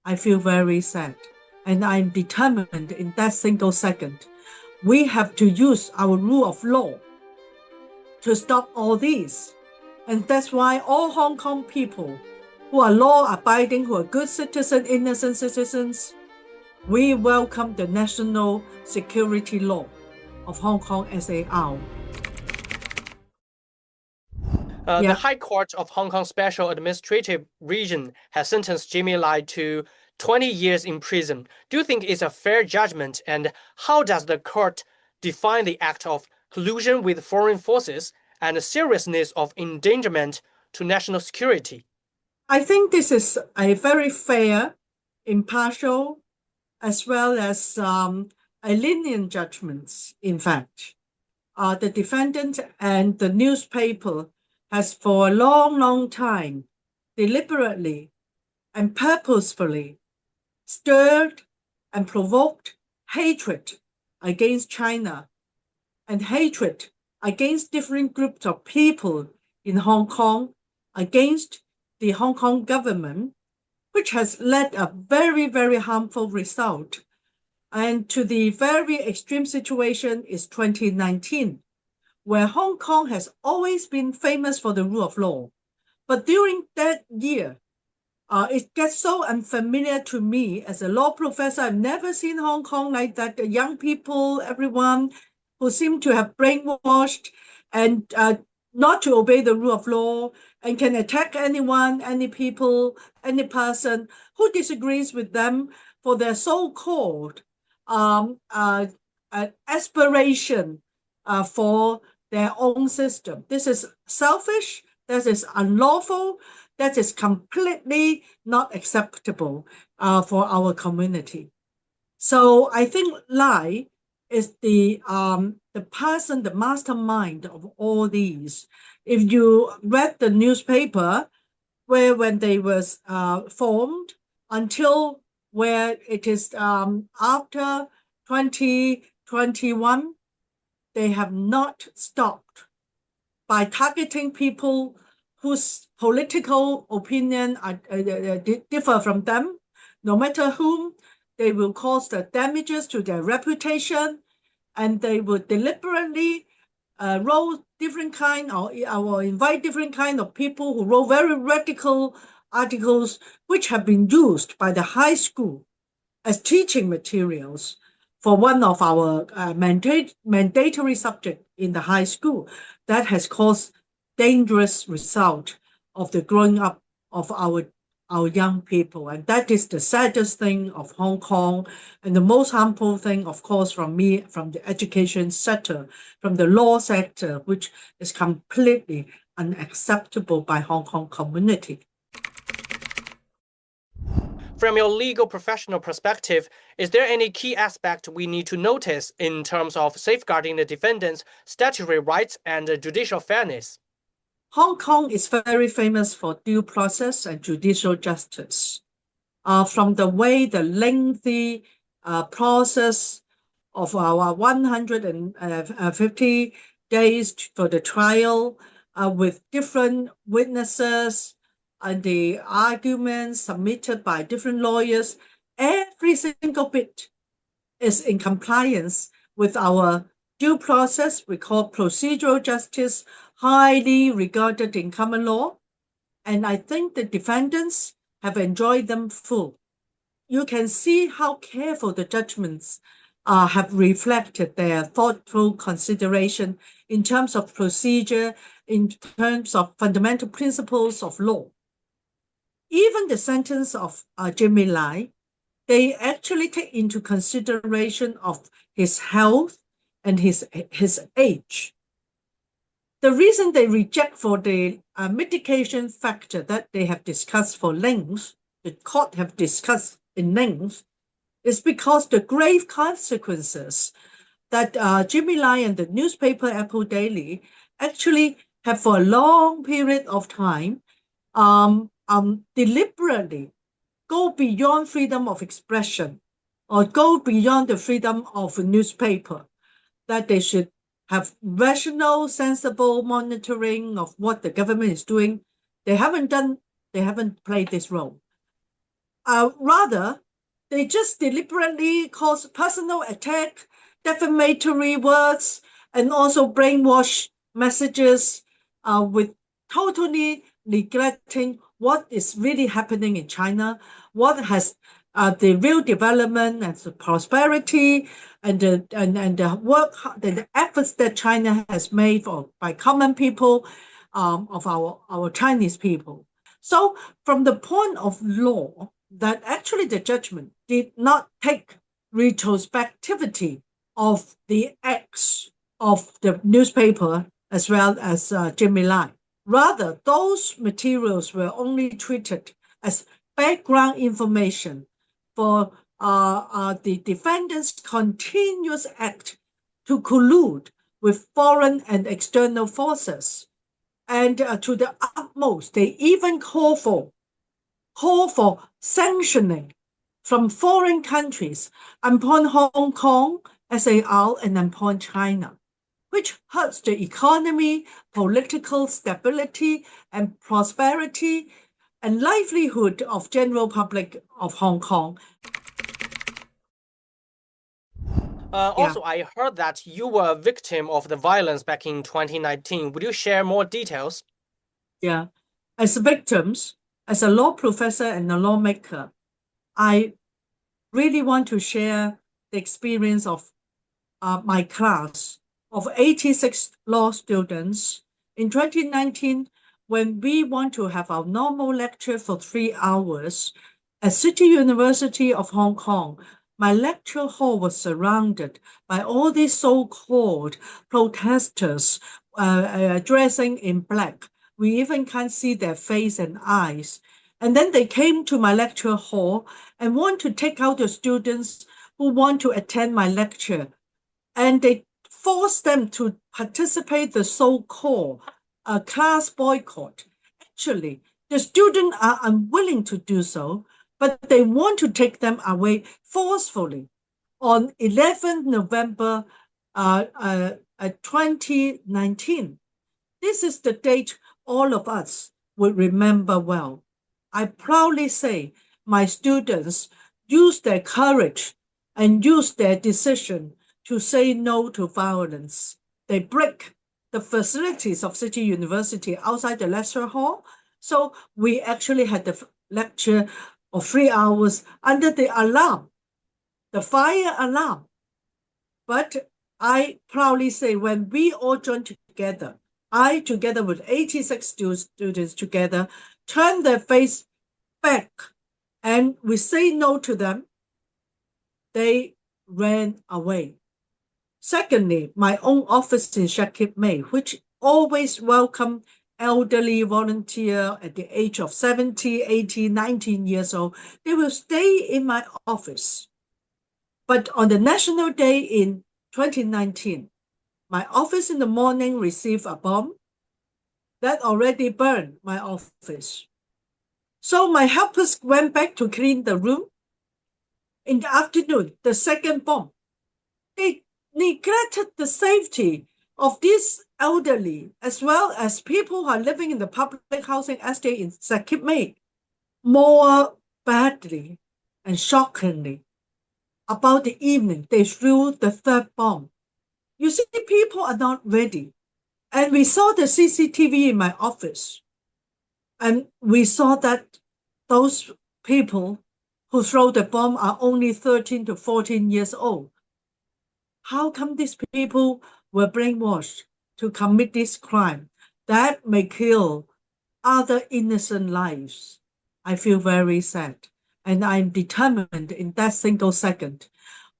I feel very sad. And I'm determined in that single second. We have to use our rule of law to stop all these. And that's why all Hong Kong people who are law-abiding, who are good citizens, innocent citizens, we welcome the National Security Law of Hong Kong SAR. The High Court of Hong Kong Special Administrative Region has sentenced Jimmy Lai to 20 years in prison. Do you think it's a fair judgment? And how does the court define the act of collusion with foreign forces and the seriousness of endangerment to national security? I think this is a very fair, impartial, as well as a lenient judgment, in fact. The defendant and the newspaper has for a long, long time deliberately and purposefully stirred and provoked hatred against China and hatred against different groups of people in Hong Kong, against the Hong Kong government, which has led a very, very harmful result. And to the very extreme situation is 2019, where Hong Kong has always been famous for the rule of law. But during that year, it gets so unfamiliar to me as a law professor. I've never seen Hong Kong like that. The young people, everyone who seem to have brainwashed and not to obey the rule of law and can attack anyone, any people, any person who disagrees with them for their so-called aspiration for their own system. This is selfish, this is unlawful, that is completely not acceptable for our community. So I think Lai is the person, the mastermind of all these. If you read the newspaper, where when they was formed until where it is after 2021, they have not stopped by targeting people whose political opinion differ from them. No matter whom, they will cause the damages to their reputation, and they will deliberately roll different kind or invite different kind of people who wrote very radical articles which have been used by the high school as teaching materials for one of our mandatory subjects in the high school. That has caused dangerous result of the growing up of our young people. And that is the saddest thing of Hong Kong, and the most harmful thing, of course, from me, from the education sector, from the law sector, which is completely unacceptable by Hong Kong community. From your legal professional perspective, is there any key aspect we need to notice in terms of safeguarding the defendant's statutory rights and judicial fairness? Hong Kong is very famous for due process and judicial justice. From the way the lengthy process of our 150 days for the trial with different witnesses and the arguments submitted by different lawyers, every single bit is in compliance with our due process. We call procedural justice, highly regarded in common law. And I think the defendants have enjoyed them full. You can see how careful the judgments have reflected their thoughtful consideration in terms of procedure, in terms of fundamental principles of law. Even the sentence of Jimmy Lai, they actually take into consideration of his health and his age. The reason they reject for the mitigation factor that they have discussed for length, the court have discussed in length, is because the grave consequences that Jimmy Lai and the newspaper Apple Daily actually have for a long period of time deliberately go beyond freedom of expression or go beyond the freedom of a newspaper, that they should have rational, sensible monitoring of what the government is doing. They haven't played this role. Rather, they just deliberately cause personal attack, defamatory words, and also brainwash messages with totally neglecting what is really happening in China, what has the real development and the prosperity and the work, the efforts that China has made by common people of our Chinese people. So from the point of law, that actually the judgment did not take retrospectivity of the acts of the newspaper as well as Jimmy Lai. Rather, those materials were only treated as background information for the defendant's continuous act to collude with foreign and external forces. And to the utmost, they even call for sanctioning from foreign countries upon Hong Kong, SAR, and upon China, which hurts the economy, political stability, and prosperity, and livelihood of general public of Hong Kong. Also, I heard that you were a victim of the violence back in 2019. Would you share more details? Yeah. As victims, as a law professor and a lawmaker, I really want to share the experience of my class of 86 law students in 2019 when we want to have our normal lecture for 3 hours at City University of Hong Kong. My lecture hall was surrounded by all these so-called protesters dressing in black. We even can't see their face and eyes. And then they came to my lecture hall and want to take out the students who want to attend my lecture. And they forced them to participate the so-called class boycott. Actually, the students are unwilling to do so, but they want to take them away forcefully. On 11th November 2019, this is the date all of us will remember well. I proudly say my students used their courage and used their decision to say no to violence. They break the facilities of City University outside the lecture hall. So we actually had the lecture of 3 hours under the alarm, the fire alarm. But I proudly say when we all joined together, I together with 86 students together, turned their face back and we say no to them, they ran away. Secondly, my own office in Shakib Mei, which always welcome elderly volunteer at the age of 70, 80, 19 years old, they will stay in my office. But on the National Day in 2019, my office in the morning received a bomb that already burned my office. So my helpers went back to clean the room. In the afternoon, the second bomb. They neglected the safety of these elderly as well as people who are living in the public housing estate in Shakib Mei more badly and shockingly. About the evening, they threw the third bomb. You see, people are not ready. And we saw the CCTV in my office. And we saw that those people who throw the bomb are only 13 to 14 years old. How come these people were brainwashed to commit this crime that may kill other innocent lives? I feel very sad. And I'm determined in that single second,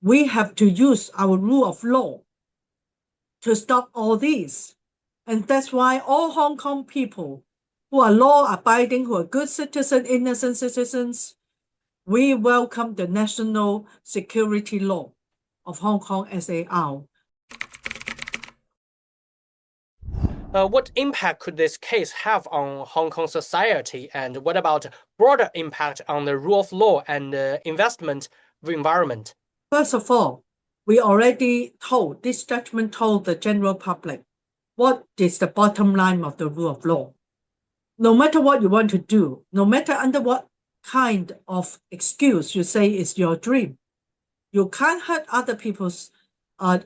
we have to use our rule of law to stop all these. And that's why all Hong Kong people who are law-abiding, who are good citizens, innocent citizens, we welcome the national security law of Hong Kong SAR. What impact could this case have on Hong Kong society, and what about broader impact on the rule of law and investment environment? First of all, we already told, this judgment told the general public what is the bottom line of the rule of law. No matter what you want to do, no matter under what kind of excuse you say is your dream. You can't hurt other people's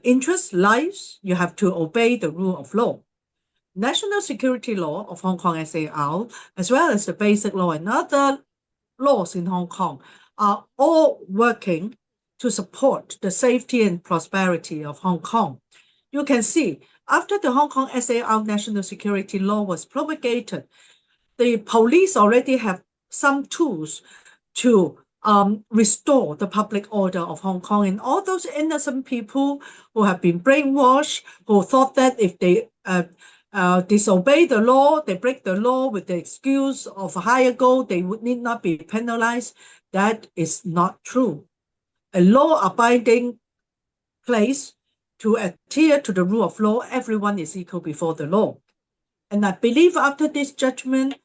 interests, lives. You have to obey the rule of law. National security law of Hong Kong SAR, as well as the basic law and other laws in Hong Kong, are all working to support the safety and prosperity of Hong Kong. You can see, after the Hong Kong SAR national security law was promulgated, the police already have some tools to restore the public order of Hong Kong, and all those innocent people who have been brainwashed, who thought that if they disobey the law, they break the law with the excuse of higher goal, they would need not be penalized. That is not true. A law-abiding place to adhere to the rule of law, everyone is equal before the law. And I believe after this judgment,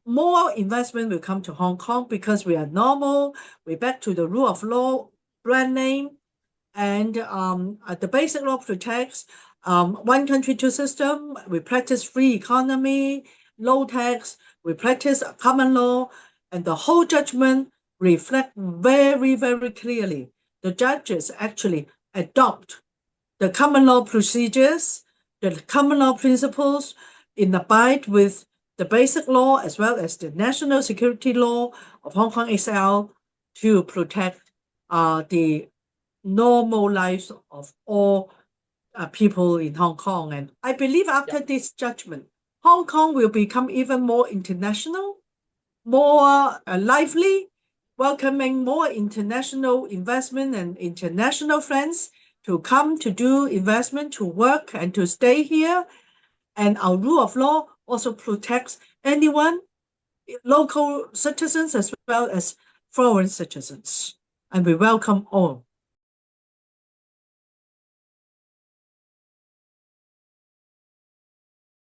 more investment will come to Hong Kong because we are normal, we're back to the rule of law, brand name, and the basic law protects one country, two system. We practice free economy, low tax, we practice common law, and the whole judgment reflect very, very clearly. The judges actually adopt the common law procedures, the common law principles, in abide with the basic law as well as the national security law of Hong Kong SAR to protect the normal lives of all people in Hong Kong. And I believe after this judgment, Hong Kong will become even more international, more lively, welcoming more international investment and international friends to come to do investment, to work and to stay here. And our rule of law also protects anyone, local citizens as well as foreign citizens. And we welcome all.